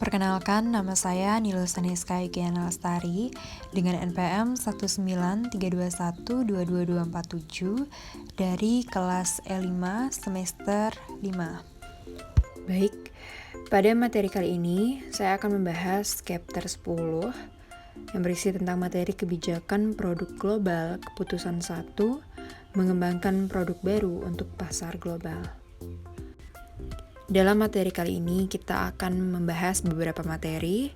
Perkenalkan, nama saya Nilusani Skaikiana Lestari dengan NPM 19321222247 dari kelas E5 semester 5. Baik, pada materi kali ini saya akan membahas chapter 10 yang berisi tentang materi kebijakan produk global keputusan 1, mengembangkan produk baru untuk pasar global. Dalam materi kali ini kita akan membahas beberapa materi.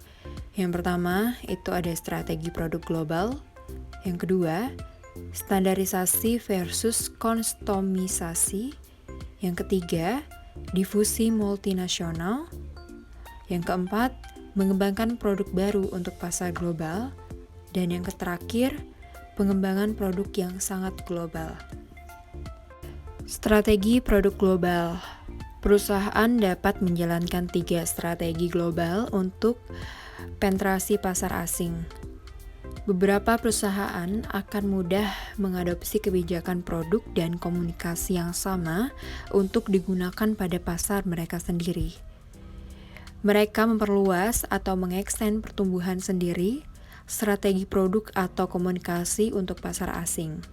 Yang pertama itu ada strategi produk global. Yang kedua, standarisasi versus konstomisasi. Yang ketiga, difusi multinasional. Yang keempat, mengembangkan produk baru untuk pasar global. Dan yang terakhir, pengembangan produk yang sangat global. Strategi produk global. Perusahaan dapat menjalankan 3 strategi global untuk penetrasi pasar asing. Beberapa perusahaan akan mudah mengadopsi kebijakan produk dan komunikasi yang sama untuk digunakan pada pasar mereka sendiri. Mereka memperluas atau mengekstend pertumbuhan sendiri, strategi produk atau komunikasi untuk pasar asing.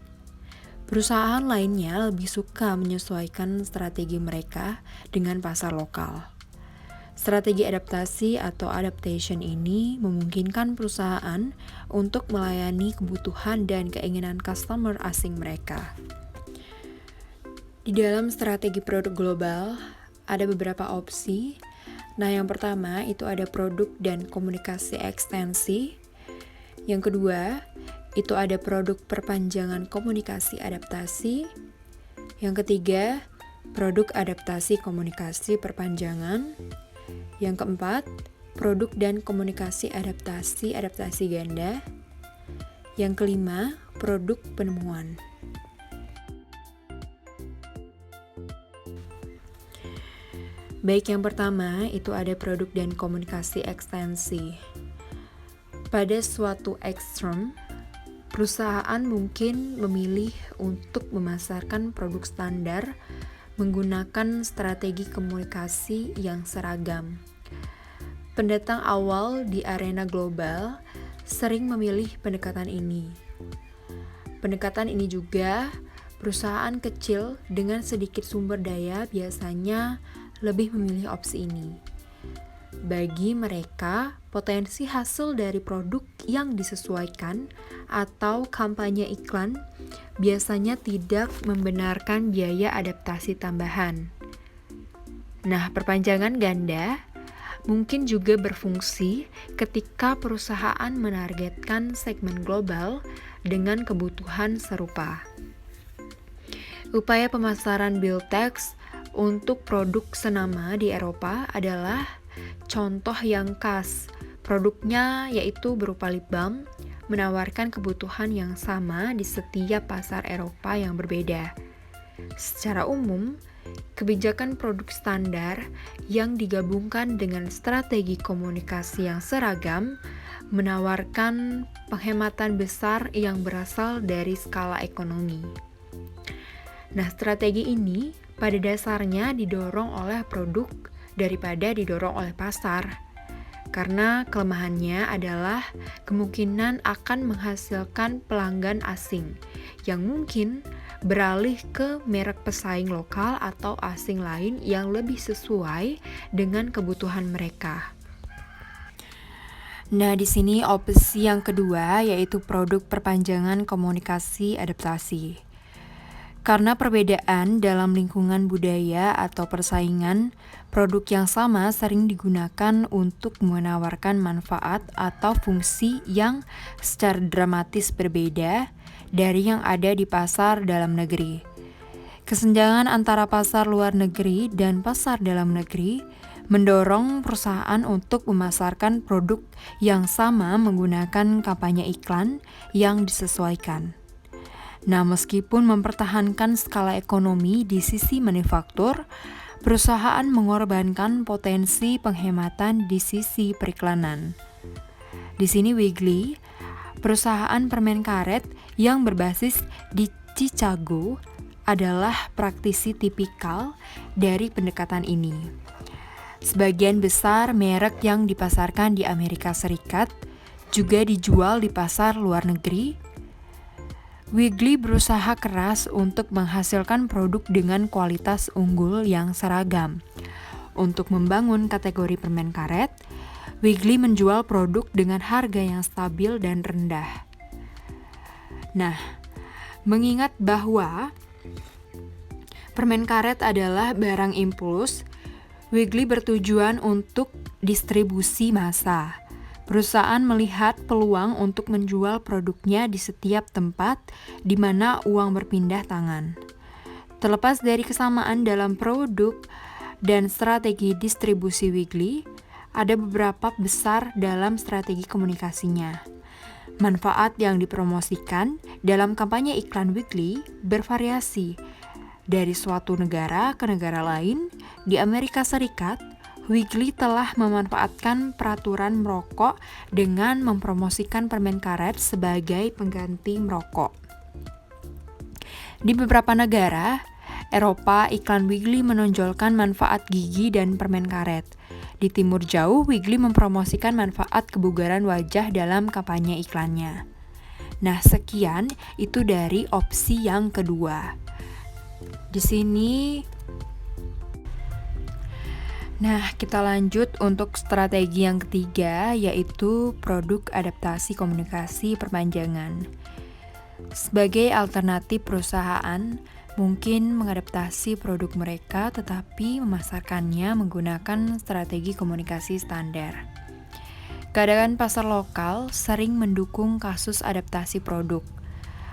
Perusahaan lainnya lebih suka menyesuaikan strategi mereka dengan pasar lokal. Strategi adaptasi atau adaptation ini memungkinkan perusahaan untuk melayani kebutuhan dan keinginan customer asing mereka. Di dalam strategi produk global, ada beberapa opsi. Nah, yang pertama itu ada produk dan komunikasi ekstensi. Yang kedua, itu ada produk perpanjangan komunikasi adaptasi. Yang ketiga, produk adaptasi komunikasi perpanjangan. Yang keempat, produk dan komunikasi adaptasi ganda. Yang kelima, produk penemuan. Baik, yang pertama itu ada produk dan komunikasi ekstensi. Pada suatu ekstrem, perusahaan mungkin memilih untuk memasarkan produk standar menggunakan strategi komunikasi yang seragam. Pendatang awal di arena global sering memilih pendekatan ini. Pendekatan ini juga perusahaan kecil dengan sedikit sumber daya biasanya lebih memilih opsi ini. Bagi mereka, potensi hasil dari produk yang disesuaikan atau kampanye iklan biasanya tidak membenarkan biaya adaptasi tambahan. Nah, perpanjangan ganda mungkin juga berfungsi ketika perusahaan menargetkan segmen global dengan kebutuhan serupa. Upaya pemasaran Biltex untuk produk senama di Eropa adalah contoh yang khas. Produknya yaitu berupa lip balm, menawarkan kebutuhan yang sama di setiap pasar Eropa yang berbeda. Secara umum, kebijakan produk standar yang digabungkan dengan strategi komunikasi yang seragam menawarkan penghematan besar yang berasal dari skala ekonomi. Nah, strategi ini pada dasarnya didorong oleh produk daripada didorong oleh pasar. Karena kelemahannya adalah kemungkinan akan menghasilkan pelanggan asing yang mungkin beralih ke merek pesaing lokal atau asing lain yang lebih sesuai dengan kebutuhan mereka. Nah, di sini opsi yang kedua yaitu produk perpanjangan komunikasi adaptasi. Karena perbedaan dalam lingkungan budaya atau persaingan, produk yang sama sering digunakan untuk menawarkan manfaat atau fungsi yang secara dramatis berbeda dari yang ada di pasar dalam negeri. Kesenjangan antara pasar luar negeri dan pasar dalam negeri mendorong perusahaan untuk memasarkan produk yang sama menggunakan kampanye iklan yang disesuaikan. Nah, meskipun mempertahankan skala ekonomi di sisi manufaktur, perusahaan mengorbankan potensi penghematan di sisi periklanan. Di sini Wigley, perusahaan permen karet yang berbasis di Chicago, adalah praktisi tipikal dari pendekatan ini. Sebagian besar merek yang dipasarkan di Amerika Serikat juga dijual di pasar luar negeri. Wiggly berusaha keras untuk menghasilkan produk dengan kualitas unggul yang seragam. Untuk membangun kategori permen karet, Wiggly menjual produk dengan harga yang stabil dan rendah. Nah, mengingat bahwa permen karet adalah barang impuls, Wiggly bertujuan untuk distribusi massa. Perusahaan melihat peluang untuk menjual produknya di setiap tempat di mana uang berpindah tangan. Terlepas dari kesamaan dalam produk dan strategi distribusi Wiggly, ada beberapa besar dalam strategi komunikasinya. Manfaat yang dipromosikan dalam kampanye iklan Wiggly bervariasi dari suatu negara ke negara lain. Di Amerika Serikat, Wiggly telah memanfaatkan peraturan merokok dengan mempromosikan permen karet sebagai pengganti merokok. Di beberapa negara Eropa, iklan Wiggly menonjolkan manfaat gigi dan permen karet. Di Timur Jauh, Wiggly mempromosikan manfaat kebugaran wajah dalam kampanye iklannya. Nah, sekian itu dari opsi yang kedua. Di sini, kita lanjut untuk strategi yang ketiga, yaitu produk adaptasi komunikasi perpanjangan. Sebagai alternatif, perusahaan mungkin mengadaptasi produk mereka tetapi memasarkannya menggunakan strategi komunikasi standar. Keadaan pasar lokal sering mendukung kasus adaptasi produk.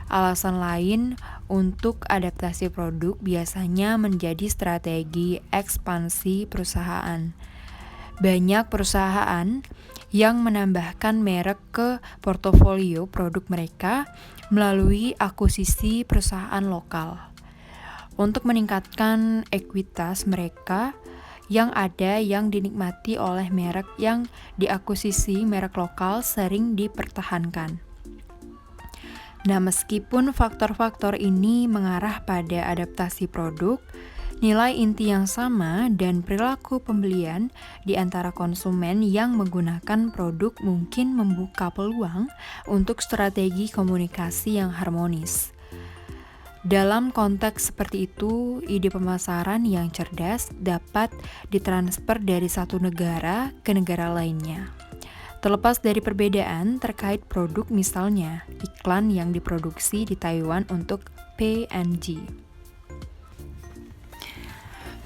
Alasan lain untuk adaptasi produk biasanya menjadi strategi ekspansi perusahaan. Banyak perusahaan yang menambahkan merek ke portofolio produk mereka melalui akuisisi perusahaan lokal. Untuk meningkatkan ekuitas mereka yang ada yang dinikmati oleh merek yang diakuisisi, merek lokal sering dipertahankan. Nah, meskipun faktor-faktor ini mengarah pada adaptasi produk, nilai inti yang sama dan perilaku pembelian di antara konsumen yang menggunakan produk mungkin membuka peluang untuk strategi komunikasi yang harmonis. Dalam konteks seperti itu, ide pemasaran yang cerdas dapat ditransfer dari satu negara ke negara lainnya. Terlepas dari perbedaan terkait produk, misalnya iklan yang diproduksi di Taiwan untuk P&G.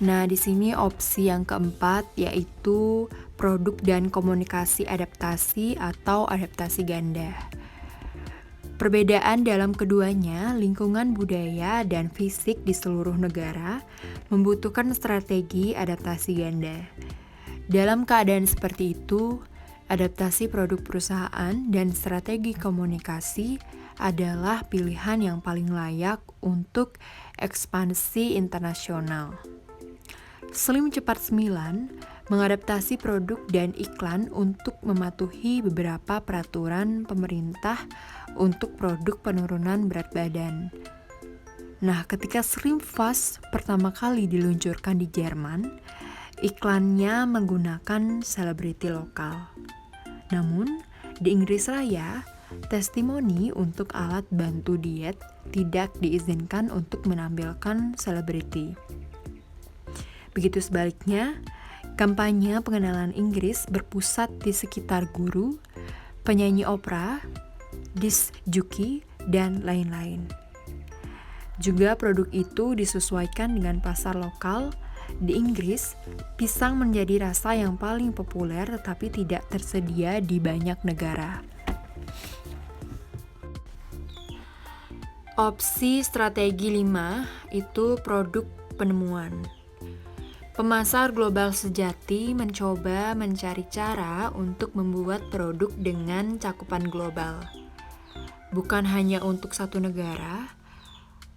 Nah, di sini opsi yang keempat yaitu produk dan komunikasi adaptasi atau adaptasi ganda. Perbedaan dalam keduanya, lingkungan budaya dan fisik di seluruh negara membutuhkan strategi adaptasi ganda. Dalam keadaan seperti itu, adaptasi produk perusahaan dan strategi komunikasi adalah pilihan yang paling layak untuk ekspansi internasional. Slim Cepat 9 mengadaptasi produk dan iklan untuk mematuhi beberapa peraturan pemerintah untuk produk penurunan berat badan. Nah, ketika Slim Fast pertama kali diluncurkan di Jerman, iklannya menggunakan selebriti lokal. Namun, di Inggris Raya, testimoni untuk alat bantu diet tidak diizinkan untuk menampilkan selebriti. Begitu sebaliknya, kampanye pengenalan Inggris berpusat di sekitar guru, penyanyi opera, disc jockey, dan lain-lain. Juga produk itu disesuaikan dengan pasar lokal. Di Inggris, pisang menjadi rasa yang paling populer tetapi tidak tersedia di banyak negara. Opsi strategi 5 itu produk penemuan. Pemasar global sejati mencoba mencari cara untuk membuat produk dengan cakupan global. Bukan hanya untuk satu negara,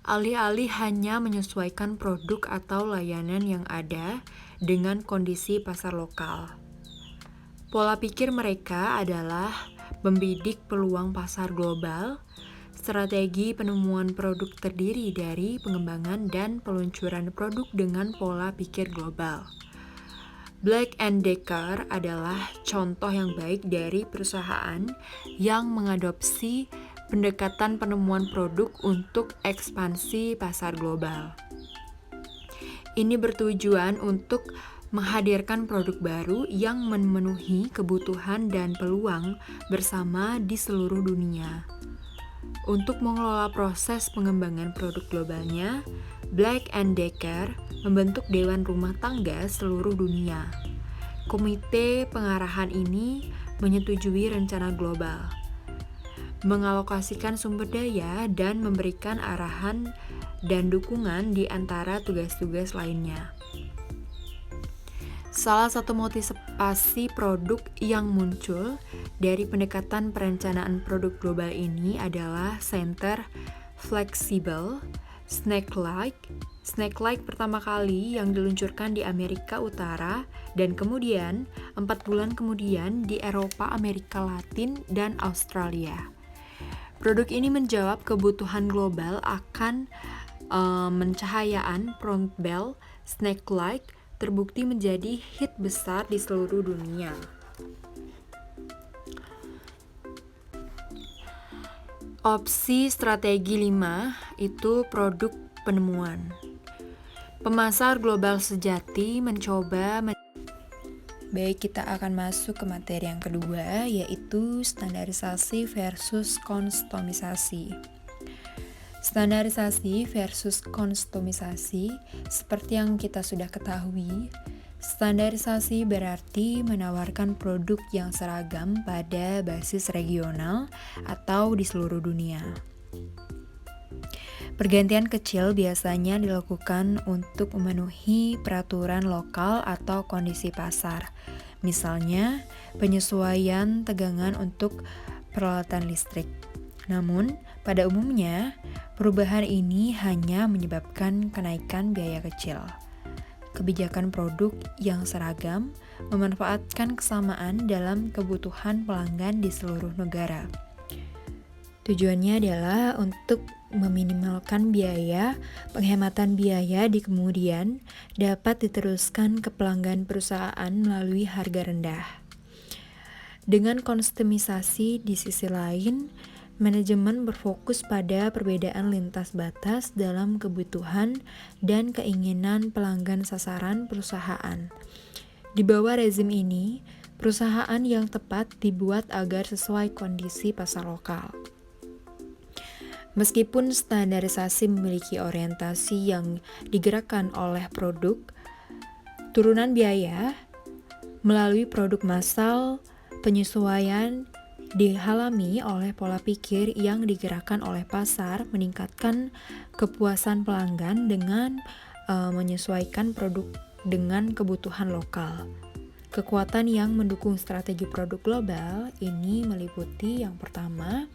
alih-alih hanya menyesuaikan produk atau layanan yang ada dengan kondisi pasar lokal. Pola pikir mereka adalah membidik peluang pasar global. Strategi penemuan produk terdiri dari pengembangan dan peluncuran produk dengan pola pikir global. Black & Decker adalah contoh yang baik dari perusahaan yang mengadopsi pendekatan penemuan produk untuk ekspansi pasar global. Ini bertujuan untuk menghadirkan produk baru yang memenuhi kebutuhan dan peluang bersama di seluruh dunia. Untuk mengelola proses pengembangan produk globalnya, Black & Decker membentuk Dewan Rumah Tangga seluruh dunia. Komite pengarahan ini menyetujui rencana global, mengalokasikan sumber daya, dan memberikan arahan dan dukungan di antara tugas-tugas lainnya. Salah satu motivasi produk yang muncul dari pendekatan perencanaan produk global ini adalah Center Flexible Snack-like. Snack-like pertama kali yang diluncurkan di Amerika Utara dan kemudian 4 bulan kemudian di Eropa, Amerika Latin, dan Australia. Produk ini menjawab kebutuhan global akan pencahayaan. Promptbell Snack-like terbukti menjadi hit besar di seluruh dunia. Opsi strategi 5 itu produk penemuan. Pemasar global sejati mencoba Baik, kita akan masuk ke materi yang kedua, yaitu standarisasi versus konstomisasi. Standarisasi versus konstomisasi, seperti yang kita sudah ketahui, standarisasi berarti menawarkan produk yang seragam pada basis regional atau di seluruh dunia. Pergantian kecil biasanya dilakukan untuk memenuhi peraturan lokal atau kondisi pasar. Misalnya, penyesuaian tegangan untuk peralatan listrik. Namun, pada umumnya, perubahan ini hanya menyebabkan kenaikan biaya kecil. Kebijakan produk yang seragam memanfaatkan kesamaan dalam kebutuhan pelanggan di seluruh negara. Tujuannya adalah untuk meminimalkan biaya. Penghematan biaya di kemudian dapat diteruskan ke pelanggan perusahaan melalui harga rendah. Dengan konstomisasi di sisi lain, manajemen berfokus pada perbedaan lintas batas dalam kebutuhan dan keinginan pelanggan sasaran perusahaan. Di bawah rezim ini, perusahaan yang tepat dibuat agar sesuai kondisi pasar lokal. Meskipun standarisasi memiliki orientasi yang digerakkan oleh produk, turunan biaya melalui produk massal, penyesuaian dialami oleh pola pikir yang digerakkan oleh pasar, meningkatkan kepuasan pelanggan dengan menyesuaikan produk dengan kebutuhan lokal. Kekuatan yang mendukung strategi produk global ini meliputi yang pertama,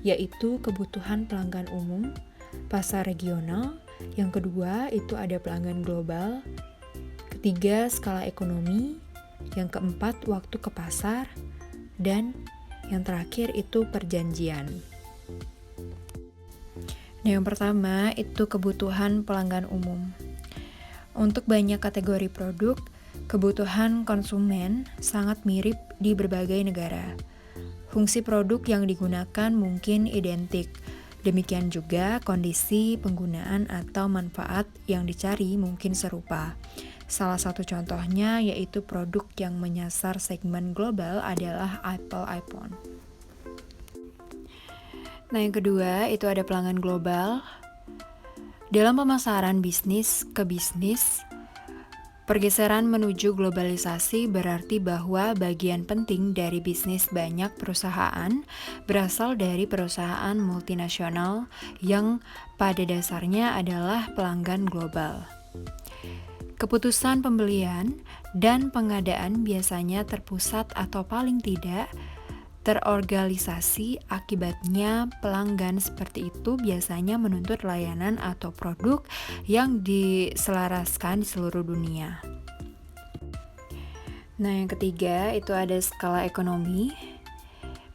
yaitu kebutuhan pelanggan umum, pasar regional. Yang kedua, itu ada pelanggan global. Ketiga, skala ekonomi. Yang keempat, waktu ke pasar. Dan yang terakhir itu perjanjian. Yang pertama, itu kebutuhan pelanggan umum. Untuk banyak kategori produk, kebutuhan konsumen sangat mirip di berbagai negara. Fungsi produk yang digunakan mungkin identik. Demikian juga kondisi penggunaan atau manfaat yang dicari mungkin serupa. Salah satu contohnya yaitu produk yang menyasar segmen global adalah Apple iPhone. Nah, yang kedua itu ada pelanggan global. Dalam pemasaran bisnis ke bisnis, pergeseran menuju globalisasi berarti bahwa bagian penting dari bisnis banyak perusahaan berasal dari perusahaan multinasional yang pada dasarnya adalah pelanggan global. Keputusan pembelian dan pengadaan biasanya terpusat atau paling tidak terorganisasi. Akibatnya, pelanggan seperti itu biasanya menuntut layanan atau produk yang diselaraskan di seluruh dunia. Nah, yang ketiga itu ada skala ekonomi.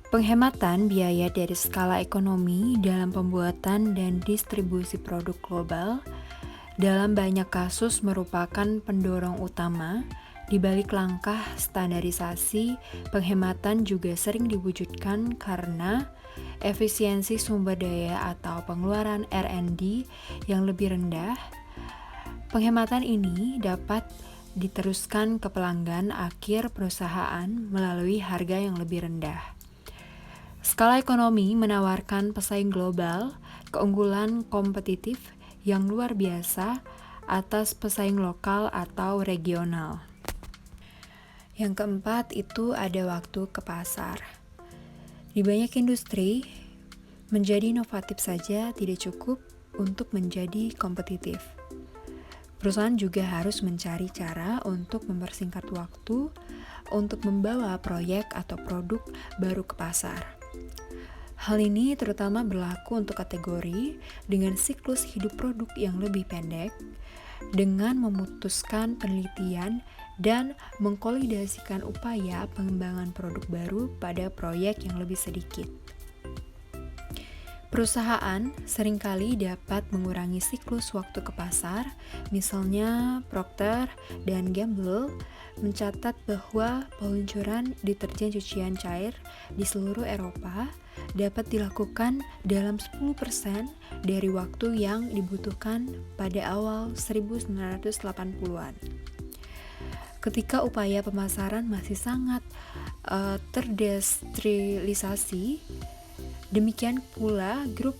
Penghematan biaya dari skala ekonomi dalam pembuatan dan distribusi produk global dalam banyak kasus merupakan pendorong utama Di balik langkah standarisasi, penghematan juga sering diwujudkan karena efisiensi sumber daya atau pengeluaran R&D yang lebih rendah. Penghematan ini dapat diteruskan ke pelanggan akhir perusahaan melalui harga yang lebih rendah. Skala ekonomi menawarkan pesaing global, keunggulan kompetitif yang luar biasa atas pesaing lokal atau regional. Yang keempat itu ada waktu ke pasar. Di banyak industri, menjadi inovatif saja tidak cukup untuk menjadi kompetitif. Perusahaan juga harus mencari cara untuk mempersingkat waktu untuk membawa proyek atau produk baru ke pasar. Hal ini terutama berlaku untuk kategori dengan siklus hidup produk yang lebih pendek, dengan memutuskan penelitian dan mengkonsolidasikan upaya pengembangan produk baru pada proyek yang lebih sedikit. Perusahaan seringkali dapat mengurangi siklus waktu ke pasar, misalnya Procter dan Gamble mencatat bahwa peluncuran deterjen cucian cair di seluruh Eropa dapat dilakukan dalam 10% dari waktu yang dibutuhkan pada awal 1980-an. Ketika upaya pemasaran masih sangat terdestrilisasi, demikian pula grup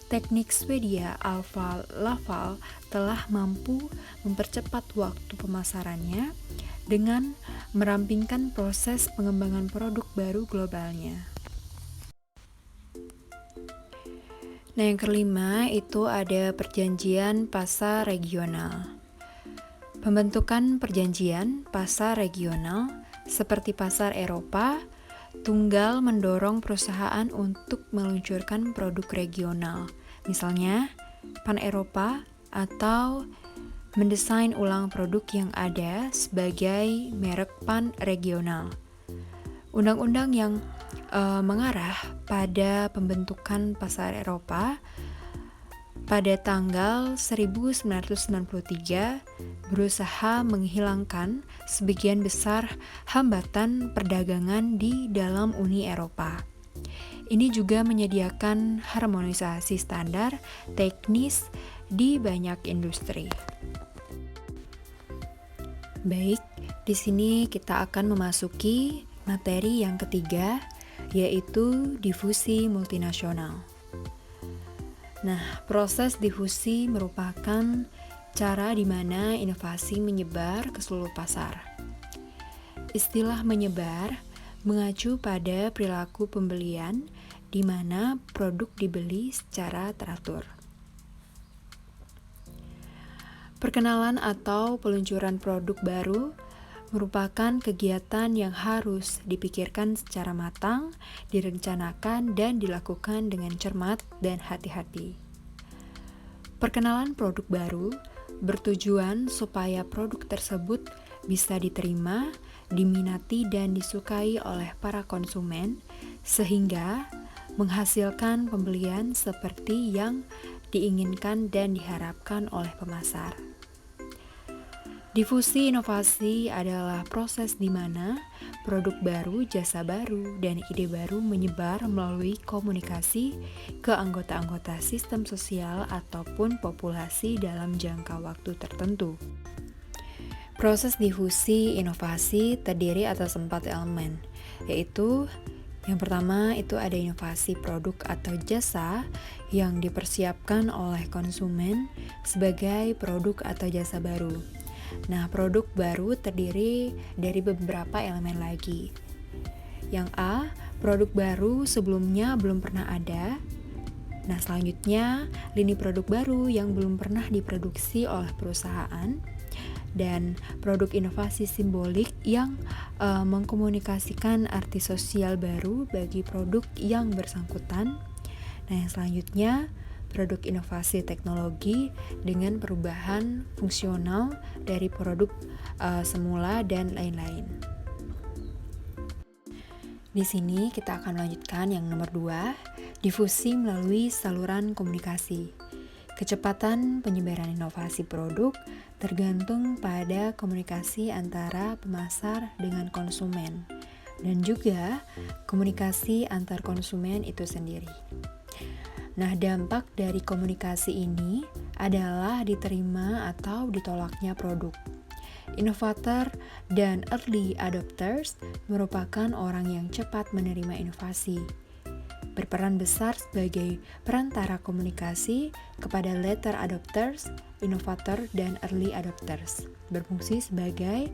teknik Swedia Alfa Laval telah mampu mempercepat waktu pemasarannya dengan merampingkan proses pengembangan produk baru globalnya. Nah, yang kelima itu ada perjanjian pasar regional. Pembentukan perjanjian pasar regional seperti pasar Eropa tunggal mendorong perusahaan untuk meluncurkan produk regional, misalnya Pan-Eropa atau mendesain ulang produk yang ada sebagai merek pan-regional. Undang-undang yang mengarah pada pembentukan pasar Eropa pada tanggal 1993 berusaha menghilangkan sebagian besar hambatan perdagangan di dalam Uni Eropa. Ini juga menyediakan harmonisasi standar teknis di banyak industri. Baik, di sini kita akan memasuki materi yang ketiga, yaitu difusi multinasional. Nah, proses difusi merupakan cara di mana inovasi menyebar ke seluruh pasar. Istilah menyebar mengacu pada perilaku pembelian di mana produk dibeli secara teratur. Perkenalan atau peluncuran produk baru merupakan kegiatan yang harus dipikirkan secara matang, direncanakan, dan dilakukan dengan cermat dan hati-hati. Perkenalan produk baru bertujuan supaya produk tersebut bisa diterima, diminati, dan disukai oleh para konsumen, sehingga menghasilkan pembelian seperti yang diinginkan dan diharapkan oleh pemasar. Difusi inovasi adalah proses di mana produk baru, jasa baru, dan ide baru menyebar melalui komunikasi ke anggota-anggota sistem sosial ataupun populasi dalam jangka waktu tertentu. Proses difusi inovasi terdiri atas 4 elemen, yaitu yang pertama itu ada inovasi produk atau jasa yang dipersiapkan oleh konsumen sebagai produk atau jasa baru. Nah, produk baru terdiri dari beberapa elemen lagi. Yang A, produk baru sebelumnya belum pernah ada. Nah, selanjutnya lini produk baru yang belum pernah diproduksi oleh perusahaan. Dan produk inovasi simbolik yang mengkomunikasikan arti sosial baru bagi produk yang bersangkutan. Nah, yang selanjutnya produk inovasi teknologi dengan perubahan fungsional dari produk semula dan lain-lain. Di sini kita akan melanjutkan yang nomor 2, difusi melalui saluran komunikasi. Kecepatan penyebaran inovasi produk tergantung pada komunikasi antara pemasar dengan konsumen, dan juga komunikasi antar konsumen itu sendiri. Nah, dampak dari komunikasi ini adalah diterima atau ditolaknya produk. Inovator dan early adopters merupakan orang yang cepat menerima inovasi, berperan besar sebagai perantara komunikasi kepada later adopters, inovator, dan early adopters, berfungsi sebagai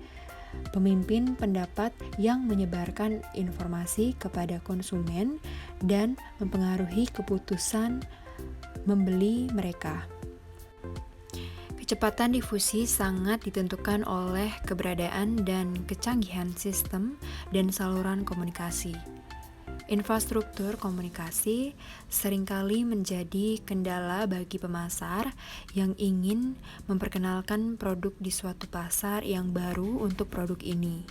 pemimpin pendapat yang menyebarkan informasi kepada konsumen dan mempengaruhi keputusan membeli mereka. Kecepatan difusi sangat ditentukan oleh keberadaan dan kecanggihan sistem dan saluran komunikasi. Infrastruktur komunikasi seringkali menjadi kendala bagi pemasar yang ingin memperkenalkan produk di suatu pasar yang baru untuk produk ini.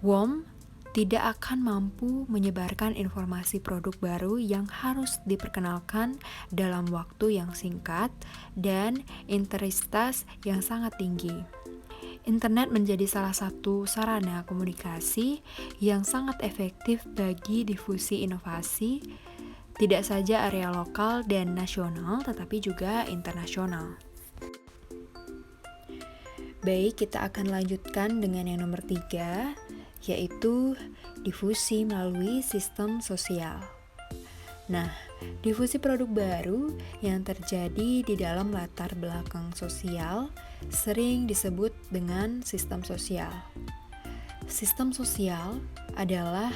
WOM tidak akan mampu menyebarkan informasi produk baru yang harus diperkenalkan dalam waktu yang singkat dan intensitas yang sangat tinggi. Internet menjadi salah satu sarana komunikasi yang sangat efektif bagi difusi inovasi, tidak saja area lokal dan nasional, tetapi juga internasional. Baik, kita akan lanjutkan dengan yang nomor 3, yaitu difusi melalui sistem sosial. Nah, difusi produk baru yang terjadi di dalam latar belakang sosial sering disebut dengan sistem sosial. Sistem sosial adalah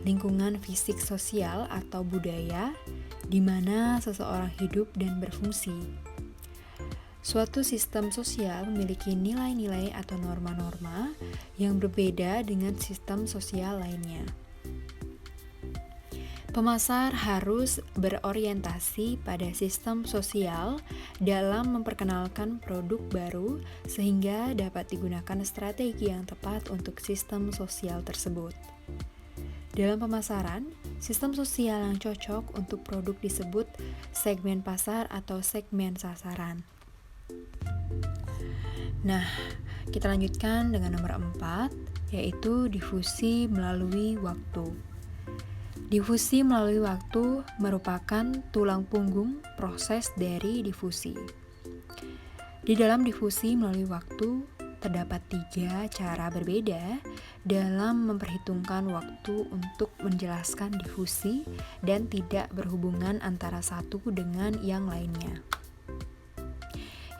lingkungan fisik sosial atau budaya di mana seseorang hidup dan berfungsi. Suatu sistem sosial memiliki nilai-nilai atau norma-norma yang berbeda dengan sistem sosial lainnya. Pemasar harus berorientasi pada sistem sosial dalam memperkenalkan produk baru sehingga dapat digunakan strategi yang tepat untuk sistem sosial tersebut. Dalam pemasaran, sistem sosial yang cocok untuk produk disebut segmen pasar atau segmen sasaran. Nah, kita lanjutkan dengan nomor 4, yaitu difusi melalui waktu. Difusi melalui waktu merupakan tulang punggung proses dari difusi. Di dalam difusi melalui waktu, terdapat 3 cara berbeda dalam memperhitungkan waktu untuk menjelaskan difusi dan tidak berhubungan antara satu dengan yang lainnya.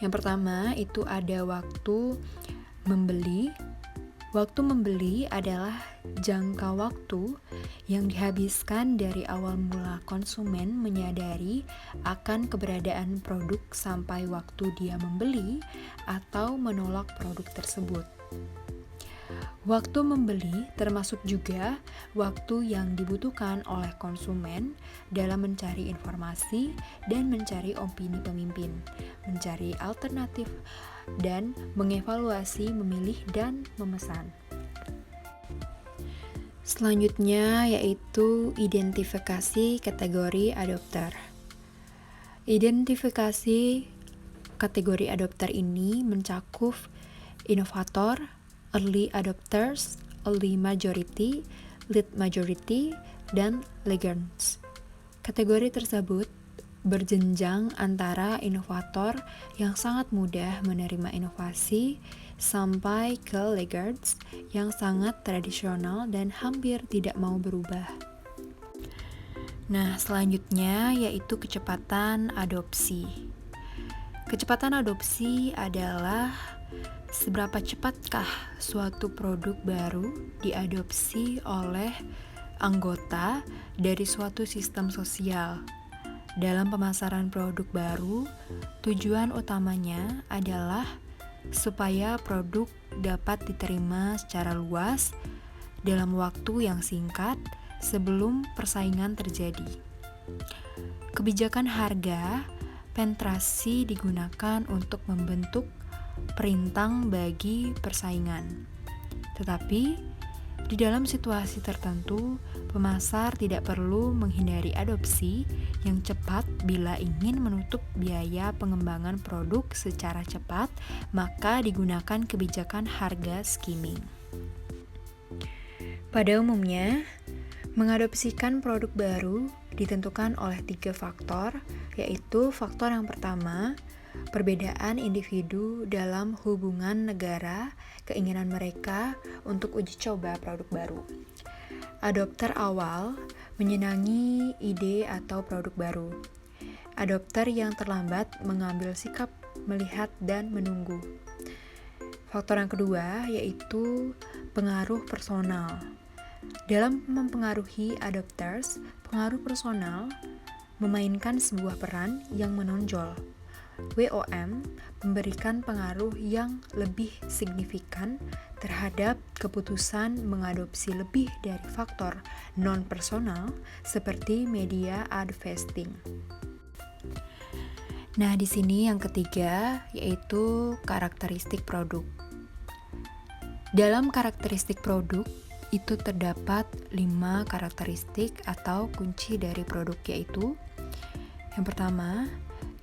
Yang pertama itu ada waktu membeli. Waktu membeli adalah jangka waktu yang dihabiskan dari awal mula konsumen menyadari akan keberadaan produk sampai waktu dia membeli atau menolak produk tersebut. Waktu membeli termasuk juga waktu yang dibutuhkan oleh konsumen dalam mencari informasi dan mencari opini pemimpin, mencari alternatif, dan mengevaluasi, memilih, dan memesan. Selanjutnya yaitu identifikasi kategori adopter. Identifikasi kategori adopter ini mencakup inovator, early adopters, early majority, late majority, dan laggards. Kategori tersebut berjenjang antara inovator yang sangat mudah menerima inovasi sampai ke laggards yang sangat tradisional dan hampir tidak mau berubah. Nah, selanjutnya yaitu kecepatan adopsi. Kecepatan adopsi adalah seberapa cepatkah suatu produk baru diadopsi oleh anggota dari suatu sistem sosial. Dalam pemasaran produk baru, tujuan utamanya adalah supaya produk dapat diterima secara luas dalam waktu yang singkat sebelum persaingan terjadi. Kebijakan harga penetrasi digunakan untuk membentuk perintang bagi persaingan. Tetapi, Di dalam situasi tertentu, pemasar tidak perlu menghindari adopsi yang cepat bila ingin menutup biaya pengembangan produk secara cepat, maka digunakan kebijakan harga skimming. Pada umumnya, mengadopsikan produk baru ditentukan oleh 3 faktor, yaitu faktor yang pertama, perbedaan individu dalam hubungan negara, keinginan mereka untuk uji coba produk baru. Adopter awal menyenangi ide atau produk baru. Adopter yang terlambat mengambil sikap melihat dan menunggu. Faktor yang kedua yaitu pengaruh personal. Dalam mempengaruhi adopters, pengaruh personal memainkan sebuah peran yang menonjol. WOM memberikan pengaruh yang lebih signifikan terhadap keputusan mengadopsi lebih dari faktor non-personal seperti media advertising. Nah, di sini yang ketiga yaitu karakteristik produk. Dalam karakteristik produk itu terdapat 5 karakteristik atau kunci dari produk, yaitu yang pertama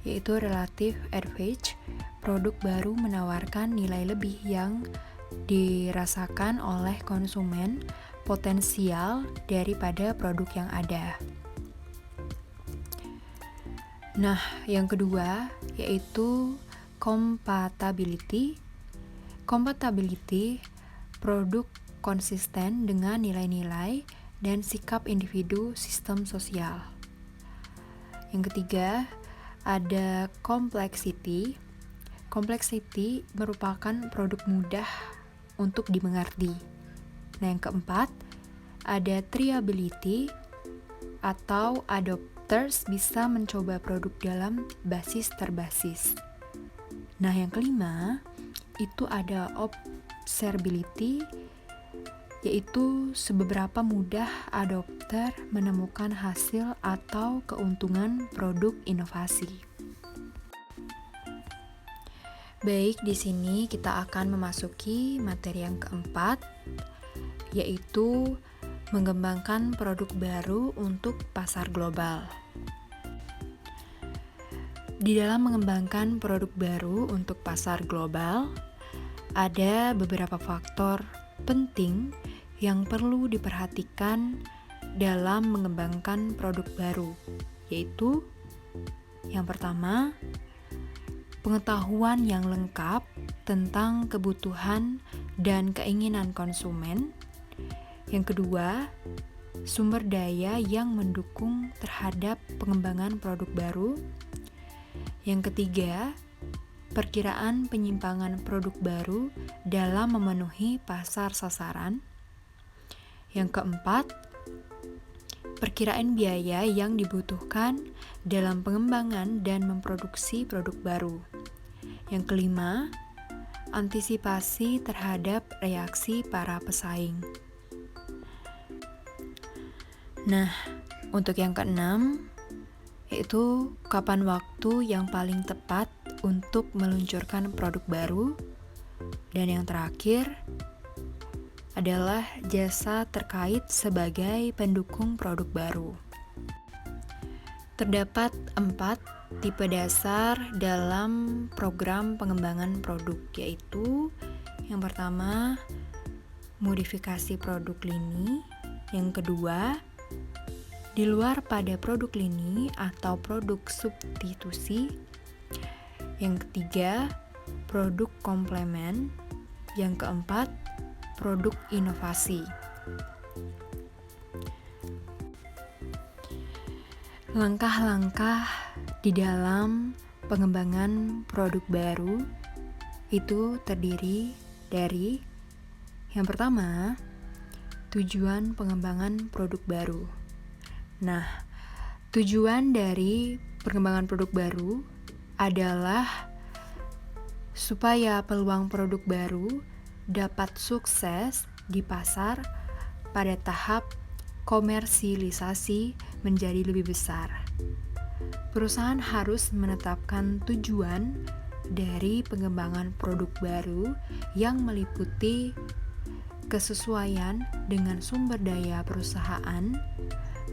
yaitu relative advantage. Produk baru menawarkan nilai lebih yang dirasakan oleh konsumen potensial daripada produk yang ada. Nah, yang kedua yaitu compatibility. Compatibility, produk konsisten dengan nilai-nilai dan sikap individu sistem sosial. Yang ketiga, ada complexity. Complexity merupakan produk mudah untuk dimengerti. Nah, yang keempat, ada triability atau adopters bisa mencoba produk dalam basis terbasis. Nah, yang kelima, itu ada observability, yaitu seberapa mudah adopter menemukan hasil atau keuntungan produk inovasi. Baik, di sini kita akan memasuki materi yang keempat, yaitu mengembangkan produk baru untuk pasar global. Di dalam mengembangkan produk baru untuk pasar global, ada beberapa faktor penting yang perlu diperhatikan dalam mengembangkan produk baru, yaitu yang pertama, pengetahuan yang lengkap tentang kebutuhan dan keinginan konsumen. Yang kedua, sumber daya yang mendukung terhadap pengembangan produk baru. Yang ketiga, perkiraan penyimpangan produk baru dalam memenuhi pasar sasaran. Yang keempat, perkiraan biaya yang dibutuhkan dalam pengembangan dan memproduksi produk baru. Yang kelima, antisipasi terhadap reaksi para pesaing. Nah, untuk yang keenam, yaitu kapan waktu yang paling tepat untuk meluncurkan produk baru. Dan yang terakhir adalah jasa terkait sebagai pendukung produk baru. Terdapat 4 tipe dasar dalam program pengembangan produk, yaitu yang pertama, modifikasi produk lini. Yang kedua, di luar pada produk lini atau produk substitusi. Yang ketiga, produk komplement. Yang keempat, produk inovasi. Langkah-langkah di dalam pengembangan produk baru itu terdiri dari yang pertama, tujuan pengembangan produk baru. Nah, tujuan dari pengembangan produk baru adalah supaya peluang produk baru dapat sukses di pasar pada tahap komersialisasi menjadi lebih besar. Perusahaan harus menetapkan tujuan dari pengembangan produk baru yang meliputi kesesuaian dengan sumber daya perusahaan,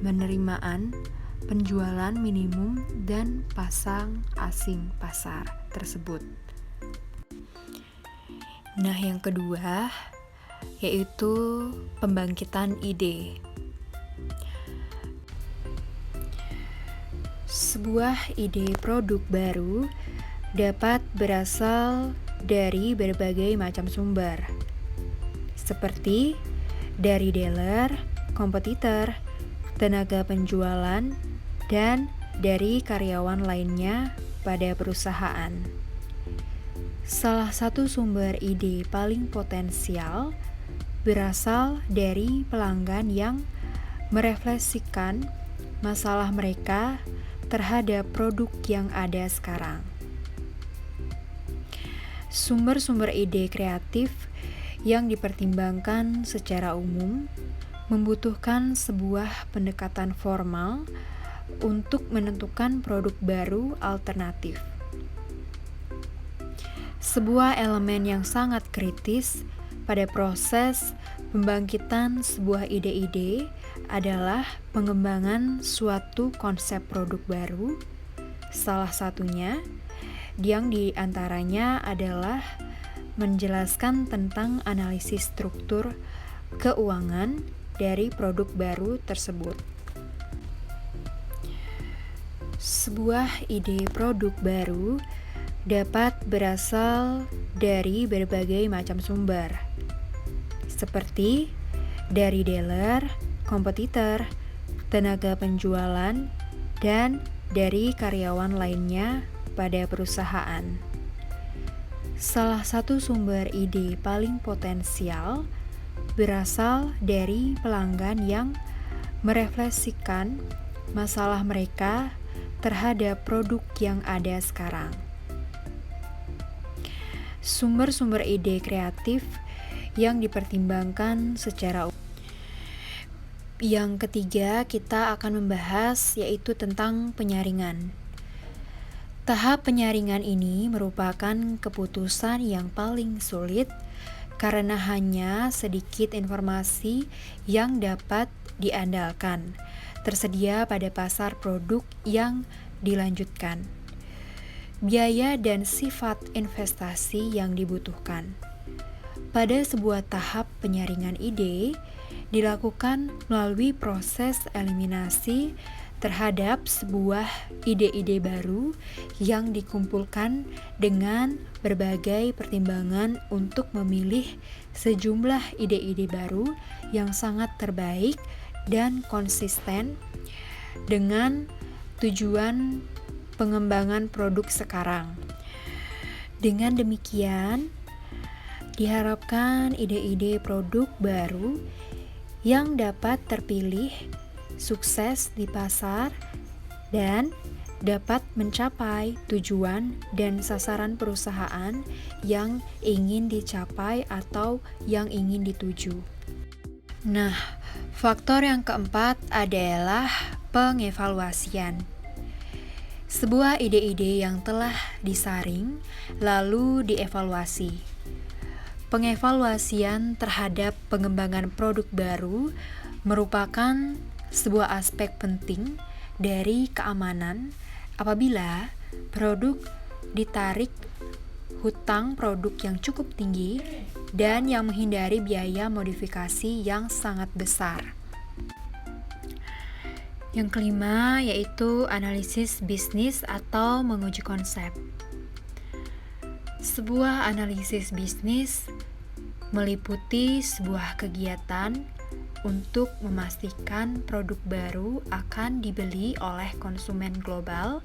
penerimaan, penjualan minimum, dan pasang asing pasar tersebut. Nah, yang kedua yaitu pembangkitan ide. Sebuah ide produk baru dapat berasal dari berbagai macam sumber, seperti dari dealer, kompetitor, tenaga penjualan, dan dari karyawan lainnya pada perusahaan. Salah satu sumber ide paling potensial berasal dari pelanggan yang merefleksikan masalah mereka terhadap produk yang ada sekarang. Sumber-sumber ide kreatif yang dipertimbangkan secara umum membutuhkan sebuah pendekatan formal untuk menentukan produk baru alternatif. Sebuah elemen yang sangat kritis pada proses pembangkitan sebuah ide-ide adalah pengembangan suatu konsep produk baru. Salah satunya yang diantaranya adalah menjelaskan tentang analisis struktur keuangan dari produk baru tersebut. Sebuah ide produk baru dapat berasal dari berbagai macam sumber, seperti dari dealer, kompetitor, tenaga penjualan, dan dari karyawan lainnya pada perusahaan. Salah satu sumber ide paling potensial berasal dari pelanggan yang merefleksikan masalah mereka terhadap produk yang ada sekarang. Sumber-sumber ide kreatif yang dipertimbangkan secara umum. Yang ketiga, kita akan membahas yaitu tentang penyaringan. Tahap penyaringan ini merupakan keputusan yang paling sulit karena hanya sedikit informasi yang dapat diandalkan tersedia pada pasar produk yang dilanjutkan, biaya dan sifat investasi yang dibutuhkan. Pada sebuah tahap penyaringan ide dilakukan melalui proses eliminasi terhadap sebuah ide-ide baru yang dikumpulkan dengan berbagai pertimbangan untuk memilih sejumlah ide-ide baru yang sangat terbaik dan konsisten dengan tujuan pengembangan produk sekarang. Dengan demikian, diharapkan ide-ide produk baru yang dapat terpilih sukses di pasar dan dapat mencapai tujuan dan sasaran perusahaan yang ingin dicapai atau yang ingin dituju. Nah, faktor yang keempat adalah pengevaluasian. Sebuah ide-ide yang telah disaring lalu dievaluasi. Pengevaluasian terhadap pengembangan produk baru merupakan sebuah aspek penting dari keamanan apabila produk ditarik hutang produk yang cukup tinggi dan yang menghindari biaya modifikasi yang sangat besar. Yang kelima yaitu analisis bisnis atau menguji konsep. Sebuah analisis bisnis meliputi sebuah kegiatan untuk memastikan produk baru akan dibeli oleh konsumen global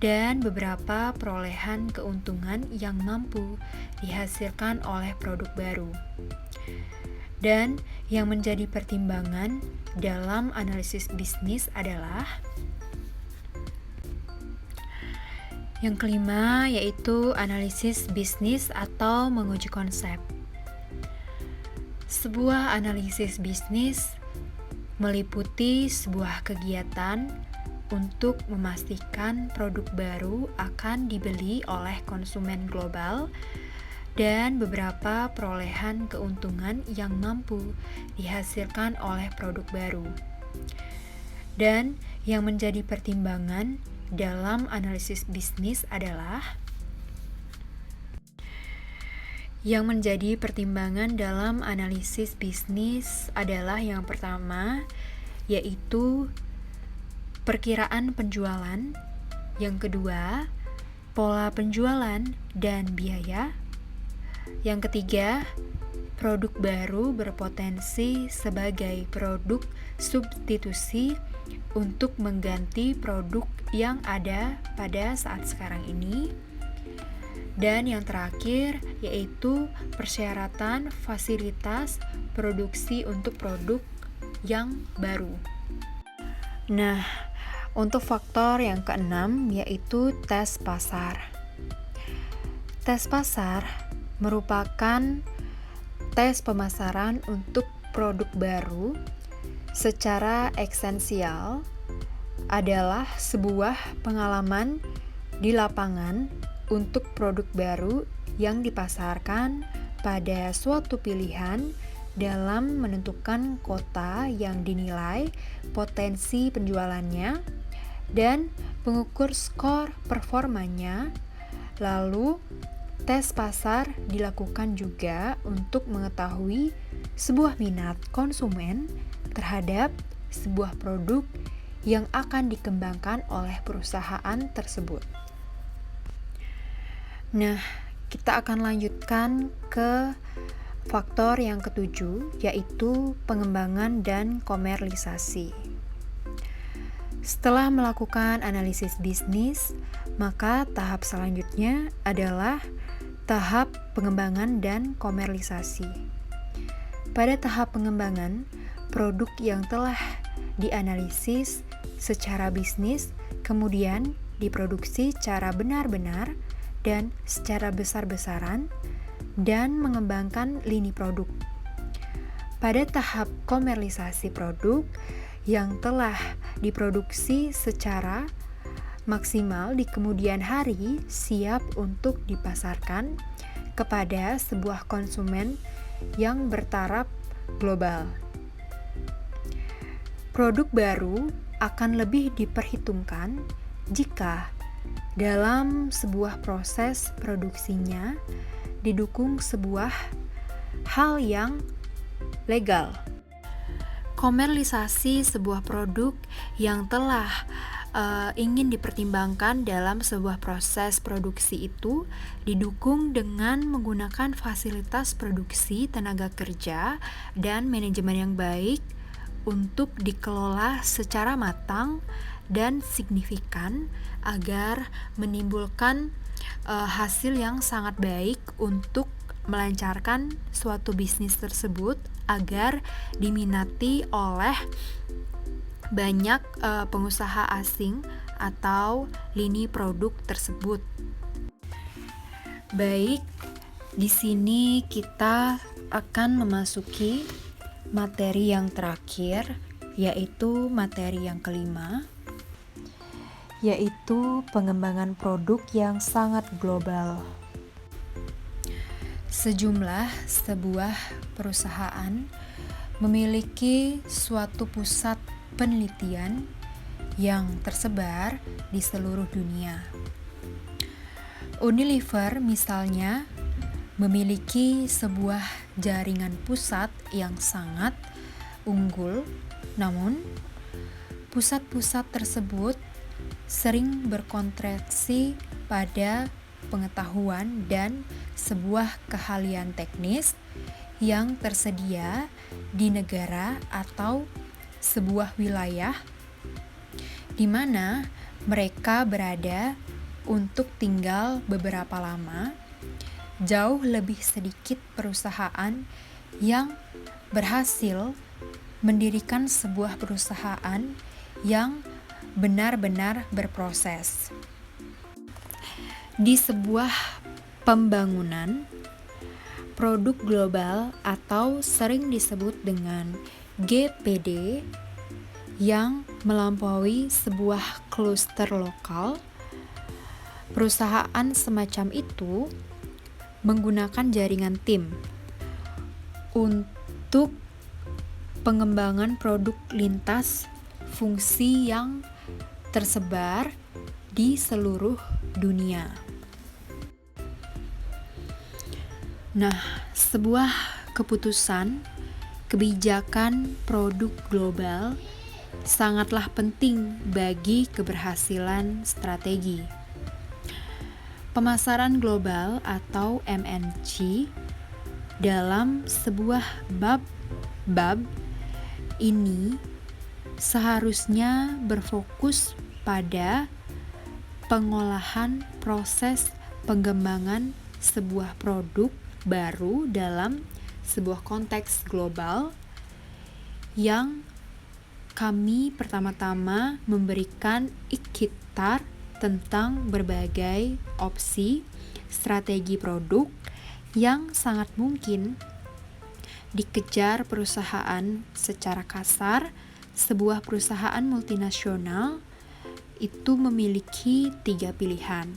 dan beberapa perolehan keuntungan yang mampu dihasilkan oleh produk baru. Dan yang menjadi pertimbangan dalam analisis bisnis adalah yang kelima yaitu analisis bisnis atau menguji konsep. Sebuah analisis bisnis meliputi sebuah kegiatan untuk memastikan produk baru akan dibeli oleh konsumen global dan beberapa perolehan keuntungan yang mampu dihasilkan oleh produk baru. Dan yang menjadi pertimbangan dalam analisis bisnis adalah yang pertama, yaitu perkiraan penjualan, yang kedua, pola penjualan dan biaya, yang ketiga, produk baru berpotensi sebagai produk substitusi untuk mengganti produk yang ada pada saat sekarang ini. Dan yang terakhir yaitu persyaratan fasilitas produksi untuk produk yang baru. Nah, untuk faktor yang keenam yaitu tes pasar. Tes pasar merupakan tes pemasaran untuk produk baru secara esensial adalah sebuah pengalaman di lapangan untuk produk baru yang dipasarkan pada suatu pilihan dalam menentukan kota yang dinilai potensi penjualannya dan mengukur skor performanya. Lalu, tes pasar dilakukan juga untuk mengetahui sebuah minat konsumen terhadap sebuah produk yang akan dikembangkan oleh perusahaan tersebut. Nah, kita akan lanjutkan ke faktor yang ketujuh, yaitu pengembangan dan komersialisasi. Setelah melakukan analisis bisnis, maka tahap selanjutnya adalah tahap pengembangan dan komersialisasi. Pada tahap pengembangan, produk yang telah dianalisis secara bisnis kemudian diproduksi secara benar-benar dan secara besar-besaran dan mengembangkan lini produk. Pada tahap komersialisasi produk yang telah diproduksi secara maksimal di kemudian hari siap untuk dipasarkan kepada sebuah konsumen yang bertaraf global. Produk baru akan lebih diperhitungkan jika dalam sebuah proses produksinya didukung sebuah hal yang legal. Komersialisasi sebuah produk yang telah ingin dipertimbangkan dalam sebuah proses produksi itu didukung dengan menggunakan fasilitas produksi, tenaga kerja, dan manajemen yang baik untuk dikelola secara matang dan signifikan agar menimbulkan hasil yang sangat baik untuk melancarkan suatu bisnis tersebut agar diminati oleh banyak pengusaha asing atau lini produk tersebut. Baik, di sini kita akan memasuki materi yang terakhir, yaitu materi yang kelima, yaitu pengembangan produk yang sangat global. Sebuah perusahaan memiliki suatu pusat penelitian yang tersebar di seluruh dunia. Unilever misalnya memiliki sebuah jaringan pusat yang sangat unggul, namun pusat-pusat tersebut sering berkontraksi pada pengetahuan dan sebuah keahlian teknis yang tersedia di negara atau sebuah wilayah di mana mereka berada untuk tinggal beberapa lama. Jauh lebih sedikit perusahaan yang berhasil mendirikan sebuah perusahaan yang benar-benar berproses. Di sebuah pembangunan, produk global atau sering disebut dengan GPD yang melampaui sebuah kluster lokal, perusahaan semacam itu menggunakan jaringan tim untuk pengembangan produk lintas fungsi yang tersebar di seluruh dunia. Nah, sebuah keputusan kebijakan produk global sangatlah penting bagi keberhasilan strategi. Pemasaran global atau MNC dalam sebuah bab ini seharusnya berfokus pada pengolahan proses pengembangan sebuah produk baru dalam sebuah konteks global yang kami pertama-tama memberikan ikhtiar tentang berbagai opsi strategi produk yang sangat mungkin dikejar perusahaan. Secara kasar, sebuah perusahaan multinasional itu memiliki 3 pilihan.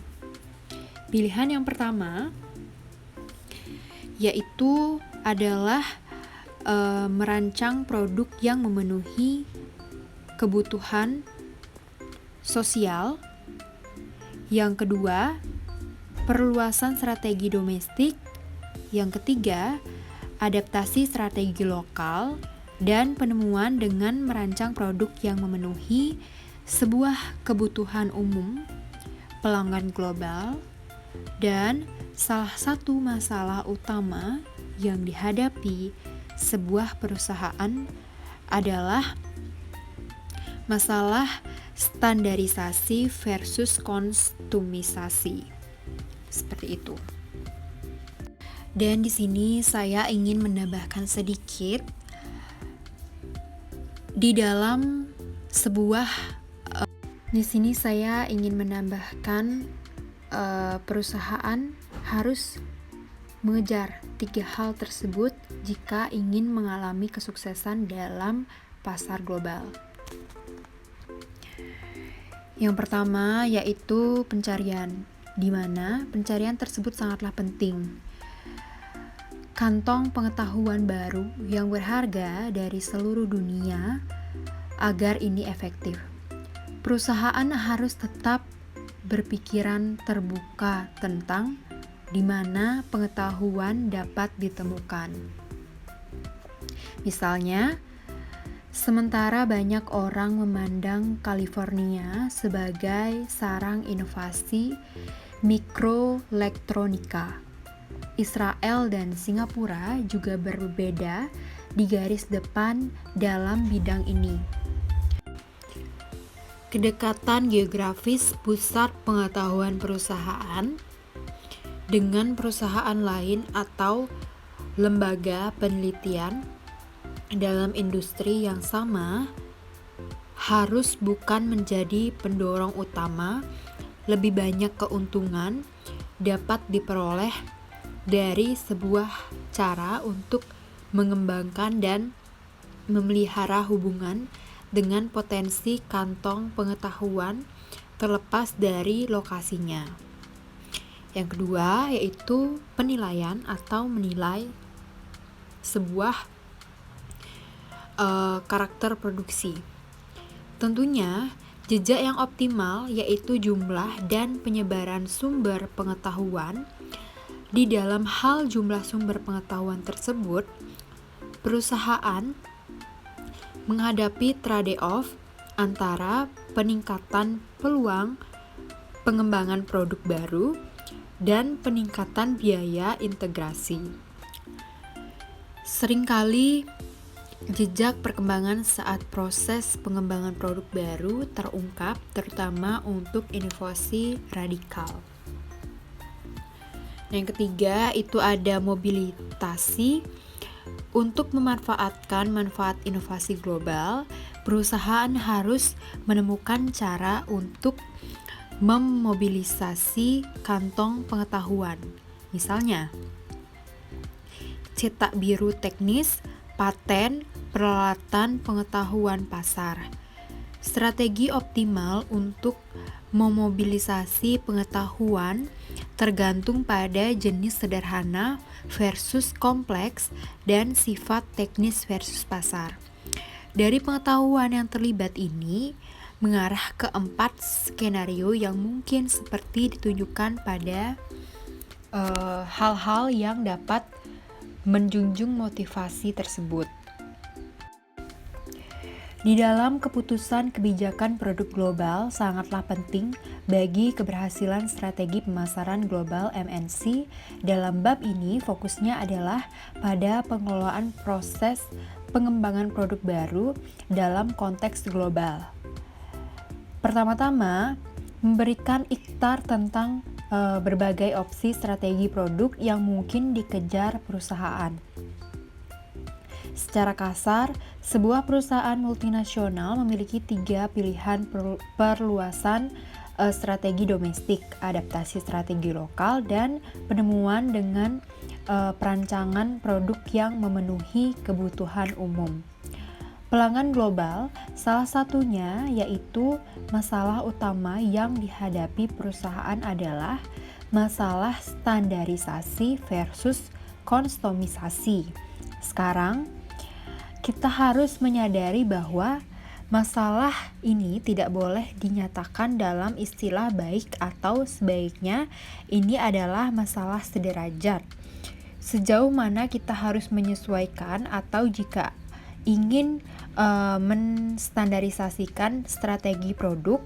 Pilihan yang pertama yaitu adalah merancang produk yang memenuhi kebutuhan sosial. Yang kedua, perluasan strategi domestik. Yang ketiga, adaptasi strategi lokal dan penemuan dengan merancang produk yang memenuhi sebuah kebutuhan umum pelanggan global. Dan salah satu masalah utama yang dihadapi sebuah perusahaan adalah masalah standarisasi versus konsumisasi. Seperti itu. Dan di sini saya ingin menambahkan sedikit di dalam sebuah di sini saya ingin menambahkan perusahaan harus mengejar 3 hal tersebut jika ingin mengalami kesuksesan dalam pasar global. Yang pertama yaitu pencarian, di mana pencarian tersebut sangatlah penting. Kantong pengetahuan baru yang berharga dari seluruh dunia agar ini efektif. Perusahaan harus tetap berpikiran terbuka tentang di mana pengetahuan dapat ditemukan. Misalnya, sementara banyak orang memandang California sebagai sarang inovasi mikroelektronika, Israel dan Singapura juga berbeda di garis depan dalam bidang ini. Kedekatan geografis pusat pengetahuan perusahaan dengan perusahaan lain atau lembaga penelitian dalam industri yang sama harus bukan menjadi pendorong utama. Lebih banyak keuntungan dapat diperoleh dari sebuah cara untuk mengembangkan dan memelihara hubungan dengan potensi kantong pengetahuan terlepas dari lokasinya. Yang kedua yaitu penilaian atau menilai sebuah karakter produksi. Tentunya jejak yang optimal yaitu jumlah dan penyebaran sumber pengetahuan. Di dalam hal jumlah sumber pengetahuan tersebut, perusahaan menghadapi trade-off antara peningkatan peluang pengembangan produk baru dan peningkatan biaya integrasi. Seringkali jejak perkembangan saat proses pengembangan produk baru terungkap, terutama untuk inovasi radikal. Yang ketiga itu ada mobilisasi. Untuk memanfaatkan manfaat inovasi global, perusahaan harus menemukan cara untuk memobilisasi kantong pengetahuan. Misalnya, cetak biru teknis, paten, peralatan pengetahuan pasar. Strategi optimal untuk memobilisasi pengetahuan tergantung pada jenis sederhana versus kompleks dan sifat teknis versus pasar. Dari pengetahuan yang terlibat ini mengarah ke 4 skenario yang mungkin seperti ditunjukkan pada hal-hal yang dapat menjunjung motivasi tersebut. Di dalam keputusan kebijakan produk global sangatlah penting bagi keberhasilan strategi pemasaran global MNC. Dalam bab ini fokusnya adalah pada pengelolaan proses pengembangan produk baru dalam konteks global. Pertama-tama, memberikan iktar tentang berbagai opsi strategi produk yang mungkin dikejar perusahaan. Secara kasar, sebuah perusahaan multinasional memiliki 3 pilihan perluasan strategi domestik, adaptasi strategi lokal, dan penemuan dengan perancangan produk yang memenuhi kebutuhan umum. Pelanggan global, salah satunya yaitu masalah utama yang dihadapi perusahaan adalah masalah standarisasi versus konstomisasi. Sekarang, kita harus menyadari bahwa masalah ini tidak boleh dinyatakan dalam istilah baik atau sebaiknya ini adalah masalah sederajat. Sejauh mana kita harus menyesuaikan atau jika ingin menstandarisasikan strategi produk,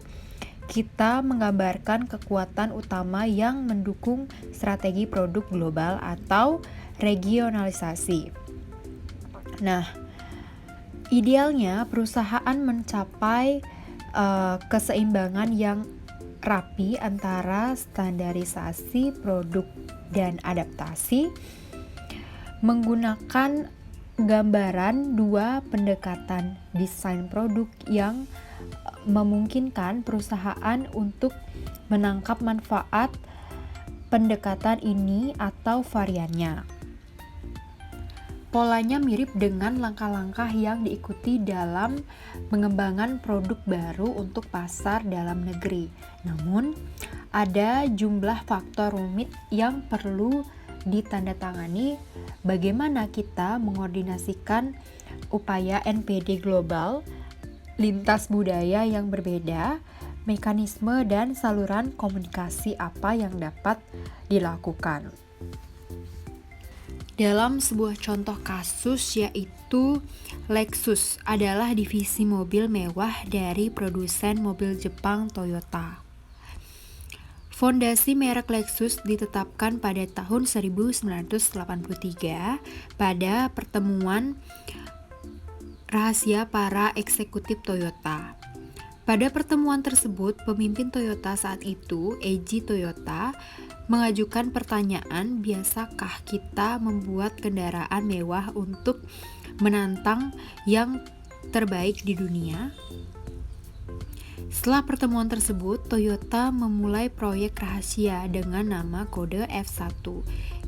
kita menggambarkan kekuatan utama yang mendukung strategi produk global atau regionalisasi. Nah, idealnya perusahaan mencapai keseimbangan yang rapi antara standarisasi produk dan adaptasi menggunakan gambaran 2 pendekatan desain produk yang memungkinkan perusahaan untuk menangkap manfaat pendekatan ini atau variannya. Polanya mirip dengan langkah-langkah yang diikuti dalam mengembangkan produk baru untuk pasar dalam negeri. Namun, ada jumlah faktor rumit yang perlu ditandatangani. Bagaimana kita mengordinasikan upaya NPD global, lintas budaya yang berbeda, mekanisme dan saluran komunikasi apa yang dapat dilakukan. Dalam sebuah contoh kasus yaitu Lexus adalah divisi mobil mewah dari produsen mobil Jepang Toyota. Fondasi merek Lexus ditetapkan pada tahun 1983 pada pertemuan rahasia para eksekutif Toyota. Pada pertemuan tersebut, pemimpin Toyota saat itu, Eiji Toyota, mengajukan pertanyaan, biasakah kita membuat kendaraan mewah untuk menantang yang terbaik di dunia? Setelah pertemuan tersebut, Toyota memulai proyek rahasia dengan nama kode F1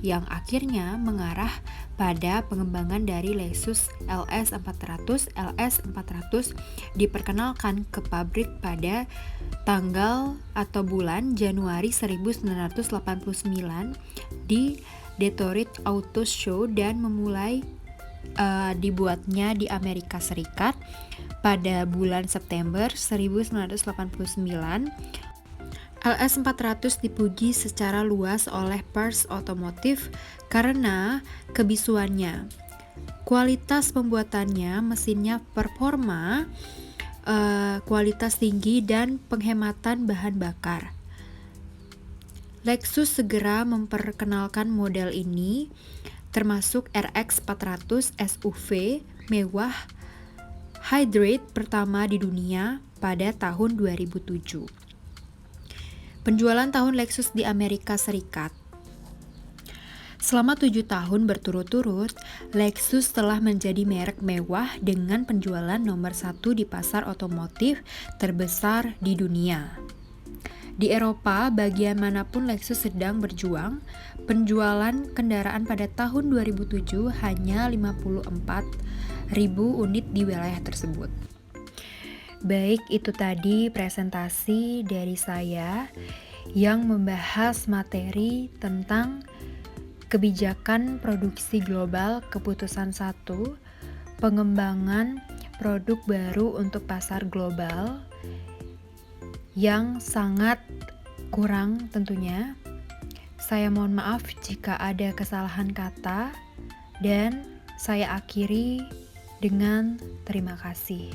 yang akhirnya mengarah pada pengembangan dari Lexus LS400. LS400 diperkenalkan ke pabrik pada tanggal atau bulan Januari 1989 di Detroit Auto Show dan memulai dibuatnya di Amerika Serikat pada bulan September 1989. LS400 dipuji secara luas oleh pers otomotif karena kebisuannya, kualitas pembuatannya, mesinnya performa, kualitas tinggi, dan penghematan bahan bakar. Lexus segera memperkenalkan model ini, termasuk RX 400 SUV mewah hybrid pertama di dunia pada tahun 2007. Penjualan tahun Lexus di Amerika Serikat. Selama 7 tahun berturut-turut, Lexus telah menjadi merek mewah dengan penjualan nomor 1 di pasar otomotif terbesar di dunia. Di Eropa, bagian manapun Lexus sedang berjuang, penjualan kendaraan pada tahun 2007 hanya 54.000 unit di wilayah tersebut. Baik, itu tadi presentasi dari saya yang membahas materi tentang kebijakan produksi global keputusan 1, pengembangan produk baru untuk pasar global, yang sangat kurang tentunya. Saya mohon maaf jika ada kesalahan kata, dan saya akhiri dengan terima kasih.